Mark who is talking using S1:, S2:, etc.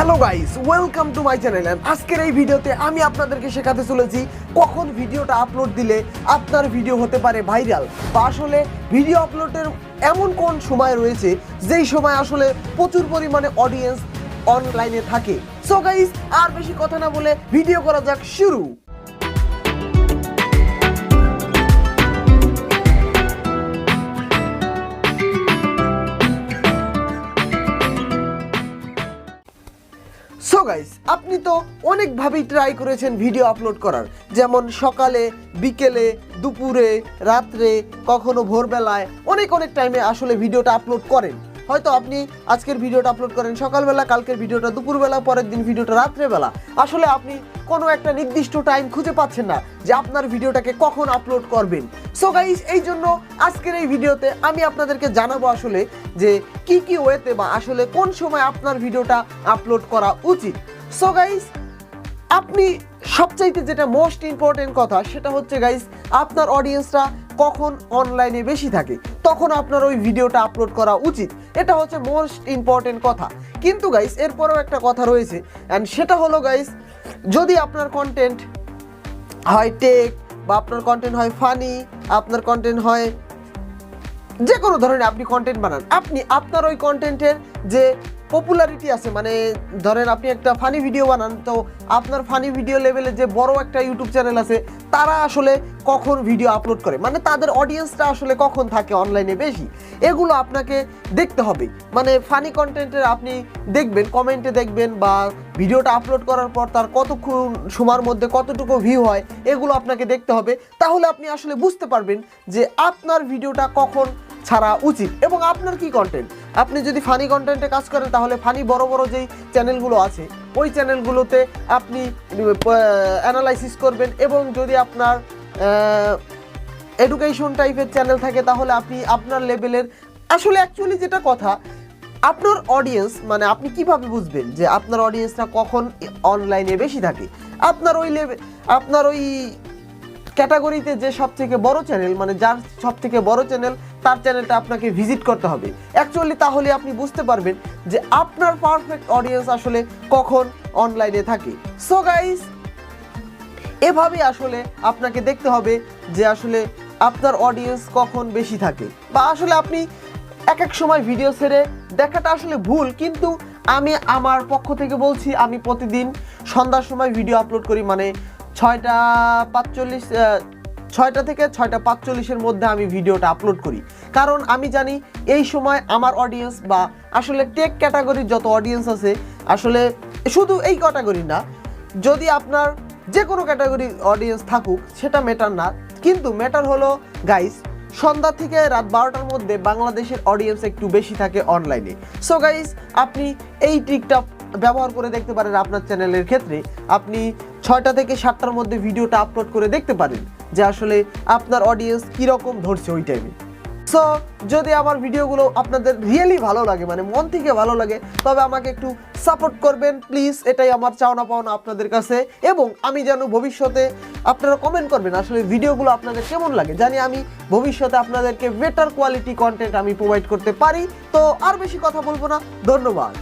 S1: Hello guys, welcome to my channel. আজকের এই ভিডিওতে আমি আপনাদেরকে শেখাতে চলেছি কখন ভিডিওটা আপলোড দিলে আপনার ভিডিও হতে পারে ভাইরাল, বা আসলে ভিডিও আপলোডের এমন কোন সময় রয়েছে যেই সময় আসলে প্রচুর পরিমাণে অডিয়েন্স অনলাইনে থাকে। সো গাইস, আর বেশি কথা না বলে ভিডিও করা যাক শুরু। সো গাইস, আপনি তো অনেকভাবেই ট্রাই করেছেন ভিডিও আপলোড করার, যেমন সকালে, বিকেলে, দুপুরে, রাত্রে, কখনো ভোরবেলায়, অনেক টাইমে আসলে ভিডিওটা আপলোড করেন। হয়তো আপনি আজকের ভিডিওটা আপলোড করেন সকালবেলা, কালকের ভিডিওটা দুপুরবেলা, পরের দিন ভিডিওটা রাত্রেবেলা। আসলে আপনি কোনো একটা নির্দিষ্ট টাইম খুঁজে পাচ্ছেন না যে আপনার ভিডিওটাকে কখন আপলোড করবেন। সো গাইস, এই জন্য আজকের এই ভিডিওতে আমি আপনাদেরকে জানাবো আসলে যে কি ওয়েতে বা আসলে কোন সময় আপনার ভিডিওটা আপলোড করা উচিত। সো গাইস, আপনি সবচাইতে যেটা মোস্ট ইম্পর্টেন্ট কথা সেটা হচ্ছে গাইস, আপনার অডিয়েন্সরা কখন অনলাইনে বেশি থাকে তখন আপনার ওই ভিডিওটা আপলোড করা উচিত। এটা হচ্ছে মোস্ট ইম্পর্টেন্ট কথা। কিন্তু গাইস, এরপরেও একটা কথা রয়েছে, অ্যান্ড সেটা হলো গাইস, যদি আপনার কন্টেন্ট হয় টেক, বা আপনার কন্টেন্ট হয় ফানি, আপনার কন্টেন্ট হয় যে কোনো ধরনের আপনি কন্টেন্ট বানান, আপনি আপনার ওই কন্টেন্টের যে পপুলারিটি আছে, মানে ধরেন আপনি একটা ফানি ভিডিও বানান, তো আপনার ফানি ভিডিও লেভেলে যে বড় একটা ইউটিউব চ্যানেল আছে তারা আসলে কখন ভিডিও আপলোড করে, মানে তাদের অডিয়েন্সটা আসলে কখন থাকে অনলাইনে বেশি, এগুলো আপনাকে দেখতে হবে। মানে ফানি কন্টেন্টের আপনি দেখবেন, কমেন্টে দেখবেন, বা ভিডিওটা আপলোড করার পর তার কতক্ষণ সময়ের মধ্যে কতটুকু ভিউ হয়, এগুলো আপনাকে দেখতে হবে। তাহলে আপনি আসলে বুঝতে পারবেন যে আপনার ভিডিওটা কখন ছাড়া উচিত এবং আপনার কি কন্টেন্ট। আপনি যদি ফানি কন্টেন্টে কাজ করেন তাহলে ফানি বড় যেই চ্যানেলগুলো আছে ওই চ্যানেলগুলোতে আপনি অ্যানালাইসিস করবেন, এবং যদি আপনার এডুকেশন টাইপের চ্যানেল থাকে তাহলে আপনি আপনার লেভেলের আসলে অ্যাকচুয়ালি যেটা কথা, আপনার অডিয়েন্স, মানে আপনি কিভাবে বুঝবেন যে আপনার অডিয়েন্সরা কখন অনলাইনে বেশি থাকে। আপনার ওই ক্যাটাগরিতে যে সবথেকে বড় চ্যানেল, মানে যার সবথেকে বড় চ্যানেল, তার চ্যানেলটা আপনাকে ভিজিট করতে হবে অ্যাকচুয়ালি। তাহলে আপনি বুঝতে পারবেন যে আপনার পারফেক্ট অডিয়েন্স আসলে কখন অনলাইনে থাকে। সো গাইস, এভাবে আসলে আপনাকে দেখতে হবে যে আসলে আপনার অডিয়েন্স কখন বেশি থাকে, বা আসলে আপনি এক সময় ভিডিও ছেড়ে দেখাটা আসলে ভুল, কিন্তু আমি আমার পক্ষ থেকে বলছি, আমি প্রতিদিন সন্ধ্যার সময় ভিডিও আপলোড করি, মানে 6টা থেকে 6:45 মধ্যে আমি ভিডিওটা আপলোড করি, কারণ আমি জানি এই সময় আমার অডিয়েন্স, বা আসলে টেক ক্যাটাগরির যত অডিয়েন্স আছে, আসলে শুধু এই ক্যাটাগরি না, যদি আপনার যে কোনো ক্যাটাগরির অডিয়েন্স থাকুক সেটা ম্যাটার না, কিন্তু ম্যাটার হলো গাইস, সন্ধ্যা থেকে রাত 12টার মধ্যে বাংলাদেশের অডিয়েন্স একটু বেশি থাকে অনলাইনে। সো গাইস, আপনি এই ট্রিকটা ব্যবহার করে দেখতে পারেন আপনার চ্যানেলের ক্ষেত্রে। আপনি 6টা থেকে 7টার মধ্যে ভিডিওটা আপলোড করে দেখতে পারেন যে আসলে আপনার অডিয়েন্স কীরকম ধরছে ওই টাইমে। সো যদি আমার ভিডিওগুলো আপনাদের রিয়েলি ভালো লাগে, মানে মন থেকে ভালো লাগে, তবে আমাকে একটু সাপোর্ট করবেন প্লিজ, এটাই আমার চাওনা পাওনা আপনাদের কাছে। এবং আমি যেন ভবিষ্যতে আপনারা কমেন্ট করবেন আসলে ভিডিওগুলো আপনাদের কেমন লাগে, জানি আমি ভবিষ্যতে আপনাদেরকে বেটার কোয়ালিটি কন্টেন্ট আমি প্রোভাইড করতে পারি। তো আর বেশি কথা বলবো না, ধন্যবাদ।